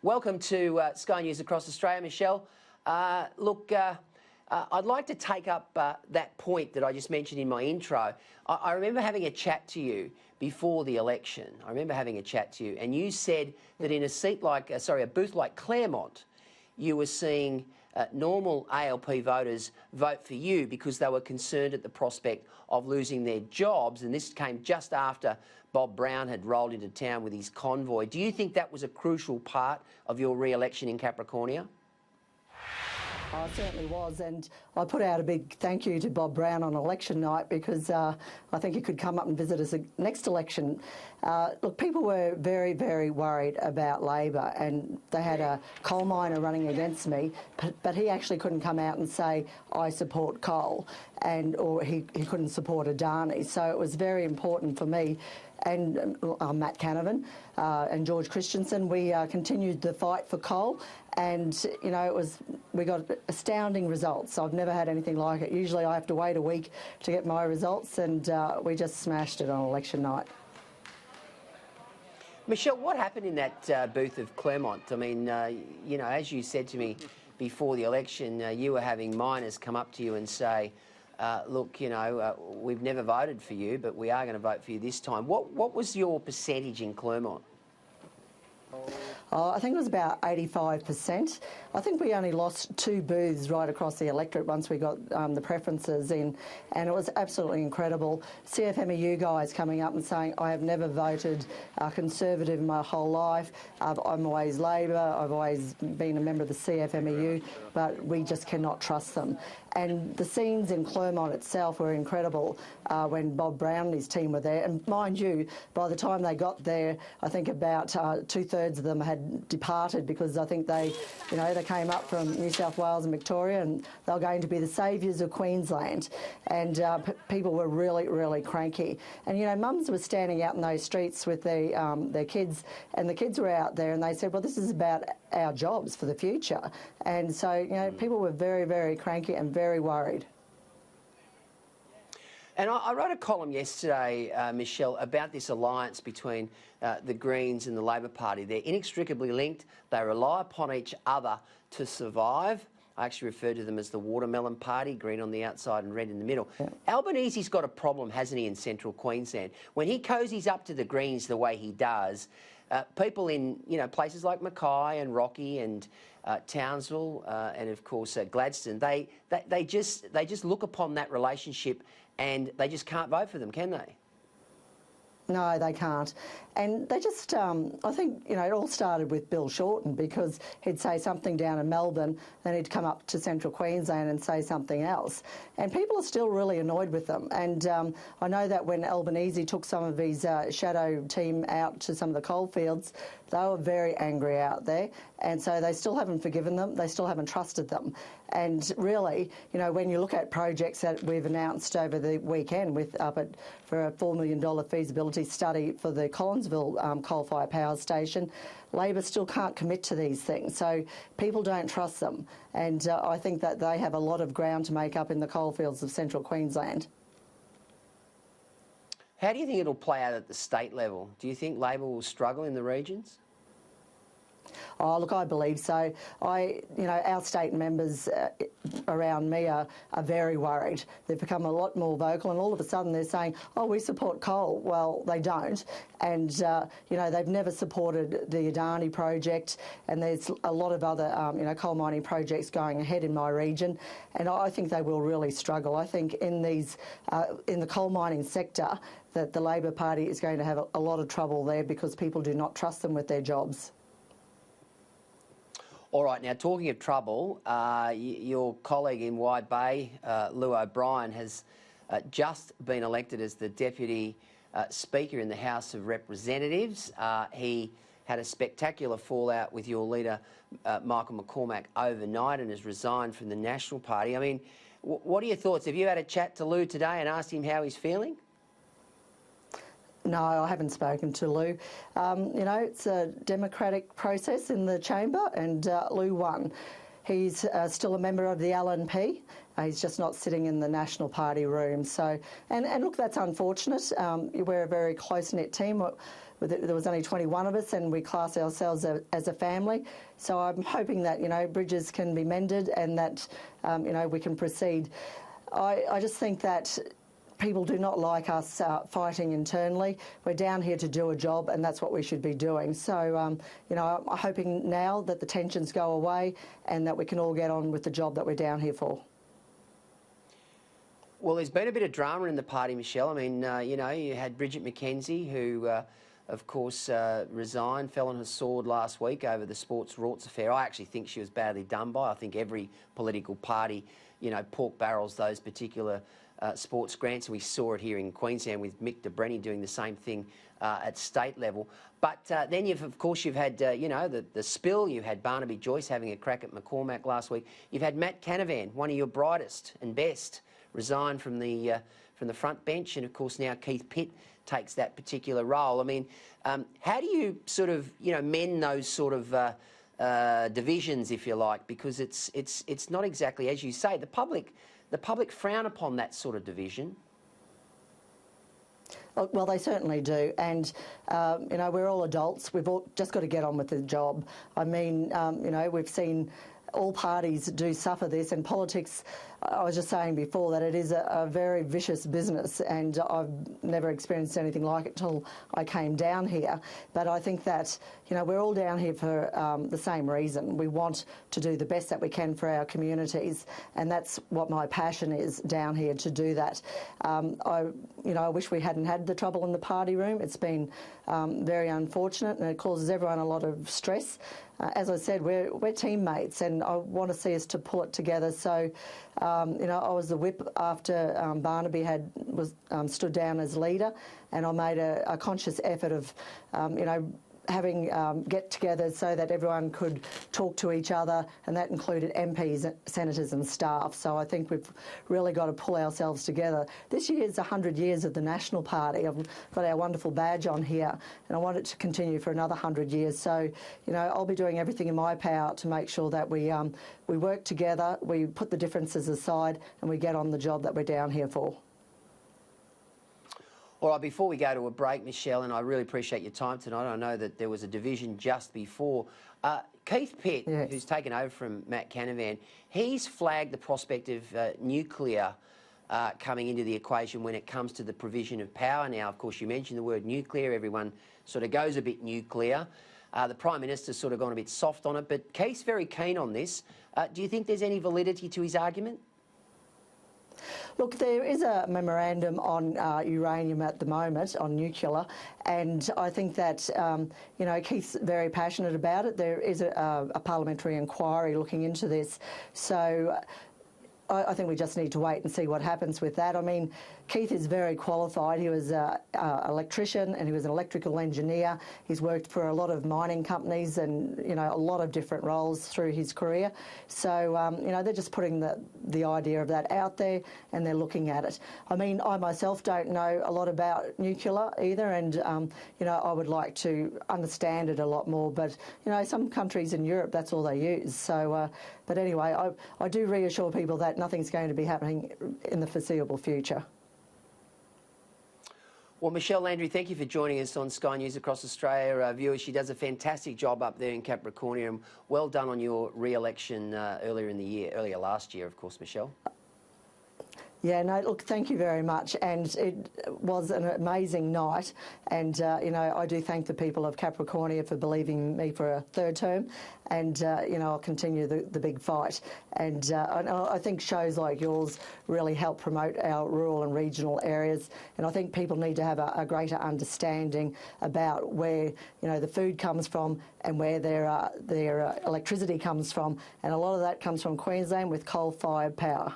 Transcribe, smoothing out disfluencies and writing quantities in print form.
Welcome to Sky News across Australia, Michelle. I'd like to take up that point that I just mentioned in my intro. I remember having a chat to you before the election. And you said that in a booth like Clermont, you were seeing normal ALP voters vote for you because they were concerned at the prospect of losing their jobs, and this came just after Bob Brown had rolled into town with his convoy. Do you think that was a crucial part of your re-election in Capricornia? Oh, it certainly was, and I put out a big thank you to Bob Brown on election night because I think he could come up and visit us next election. Look, people were very, very worried about Labor, and they had a coal miner running against me, but he actually couldn't come out and say, I support coal, or he couldn't support Adani. So it was very important for me and Matt Canavan and George Christensen. We continued the fight for coal, and we got astounding results. I've never had anything like it. Usually I have to wait a week to get my results, and we just smashed it on election night. Michelle, what happened in that booth of Clermont? I mean, as you said to me before the election, you were having miners come up to you and say, look, we've never voted for you, but we are going to vote for you this time. What was your percentage in Clermont? I think it was about 85%. I think we only lost 2 booths right across the electorate once we got the preferences in, and it was absolutely incredible. CFMEU guys coming up and saying, I have never voted Conservative in my whole life. I'm always Labor. I've always been a member of the CFMEU, but we just cannot trust them. And the scenes in Clermont itself were incredible when Bob Brown and his team were there. And mind you, by the time they got there, I think about 2/3 of them had departed because I think they came up from New South Wales and Victoria, and they were going to be the saviours of Queensland. And people were really, really cranky. And mums were standing out in those streets with their kids, and the kids were out there, and they said, well, this is about our jobs for the future. And so people were very, very cranky and very worried. And I wrote a column yesterday, Michelle, about this alliance between the Greens and the Labor Party. They're inextricably linked. They rely upon each other to survive. I actually refer to them as the watermelon party, green on the outside and red in the middle. Yeah. Albanese's got a problem, hasn't he, in Central Queensland? When he cozies up to the Greens the way he does, people in places like Mackay and Rocky and Townsville and of course Gladstone, they just look upon that relationship and they just can't vote for them, can they? No, they can't. And they just, I think, it all started with Bill Shorten because he'd say something down in Melbourne, then he'd come up to Central Queensland and say something else. And people are still really annoyed with them. And I know that when Albanese took some of his shadow team out to some of the coalfields, they were very angry out there. And so they still haven't forgiven them. They still haven't trusted them. And really, when you look at projects that we've announced over the weekend for a $4 million feasibility study for the Collinsville coal-fired power station, Labor still can't commit to these things. So people don't trust them. And I think that they have a lot of ground to make up in the coalfields of Central Queensland. How do you think it'll play out at the state level? Do you think Labor will struggle in the regions? Oh, look, I believe so. Our state members around me are very worried. They've become a lot more vocal, and all of a sudden they're saying, oh, we support coal. Well, they don't. And, they've never supported the Adani project, and there's a lot of other, coal mining projects going ahead in my region, and I think they will really struggle. I think in the coal mining sector that the Labor Party is going to have a lot of trouble there because people do not trust them with their jobs. All right, now talking of trouble, your colleague in Wide Bay, Lou O'Brien, has just been elected as the Deputy Speaker in the House of Representatives. He had a spectacular fallout with your leader, Michael McCormack, overnight and has resigned from the National Party. I mean, what are your thoughts? Have you had a chat to Lou today and asked him how he's feeling? No, I haven't spoken to Lou. It's a democratic process in the chamber, and Lou won. He's still a member of the LNP, He's just not sitting in the National Party room. So, and look, that's unfortunate. We're a very close-knit team. There was only 21 of us, and we class ourselves as a family. So I'm hoping that, you know, bridges can be mended and that, you know, we can proceed. I just think that people do not like us fighting internally. We're down here to do a job, and that's what we should be doing. So, you know, I'm hoping now that the tensions go away and that we can all get on with the job that we're down here for. Well, there's been a bit of drama in the party, Michelle. I mean, you know, you had Bridget McKenzie, who, of course, resigned, fell on her sword last week over the sports rorts affair. I actually think she was badly done by. I think every political party, you know, pork barrels those particular sports grants. We saw it here in Queensland with Mick de Brenny doing the same thing at state level. But then, of course, you've had, you know, the spill. You had Barnaby Joyce having a crack at McCormack last week. You've had Matt Canavan, one of your brightest and best, resign from the front bench. And, of course, now Keith Pitt takes that particular role. I mean, how do you sort of, you know, mend those sort of divisions, if you like? Because it's not exactly, as you say, the public frown upon that sort of division. Well, they certainly do, and you know, we're all adults. We've all just got to get on with the job. I mean, you know, we've seen all parties do suffer this, and politics, I was just saying before that it is a very vicious business, and I've never experienced anything like it till I came down here. But I think that, you know, we're all down here for the same reason. We want to do the best that we can for our communities, and that's what my passion is down here, to do that. I wish we hadn't had the trouble in the party room. It's been very unfortunate, and it causes everyone a lot of stress. As I said, we're teammates, and I want to see us to pull it together. So, you know, I was the whip after Barnaby was stood down as leader, and I made a conscious effort of, you know, having get-togethers so that everyone could talk to each other, and that included MPs, senators and staff. So I think we've really got to pull ourselves together. This year is 100 years of the National Party. I've got our wonderful badge on here, and I want it to continue for another 100 years. So, you know, I'll be doing everything in my power to make sure that we work together, we put the differences aside, and we get on the job that we're down here for. All right, before we go to a break, Michelle, and I really appreciate your time tonight. I know that there was a division just before. Keith Pitt, yes, who's taken over from Matt Canavan, he's flagged the prospect of nuclear coming into the equation when it comes to the provision of power. Now, of course, you mentioned the word nuclear. Everyone sort of goes a bit nuclear. The Prime Minister's sort of gone a bit soft on it, but Keith's very keen on this. Do you think there's any validity to his argument? Look, there is a memorandum on uranium at the moment, on nuclear, and I think that, you know, Keith's very passionate about it. There is a parliamentary inquiry looking into this, so I think we just need to wait and see what happens with that. I mean, Keith is very qualified. He was an electrician and he was an electrical engineer. He's worked for a lot of mining companies and, you know, a lot of different roles through his career. So, you know, they're just putting the idea of that out there and they're looking at it. I mean, I myself don't know a lot about nuclear either, and, you know, I would like to understand it a lot more. But, you know, some countries in Europe, that's all they use. So, but anyway, I do reassure people that nothing's going to be happening in the foreseeable future. Well, Michelle Landry, thank you for joining us on Sky News Across Australia. Viewers, she does a fantastic job up there in Capricornia, and well done on your re-election earlier last year, of course, Michelle. Yeah, no, look, thank you very much. And it was an amazing night. And, you know, I do thank the people of Capricornia for believing me for a third term. And, you know, I'll continue the big fight. And I think shows like yours really help promote our rural and regional areas. And I think people need to have a greater understanding about where, you know, the food comes from and where their electricity comes from. And a lot of that comes from Queensland with coal-fired power.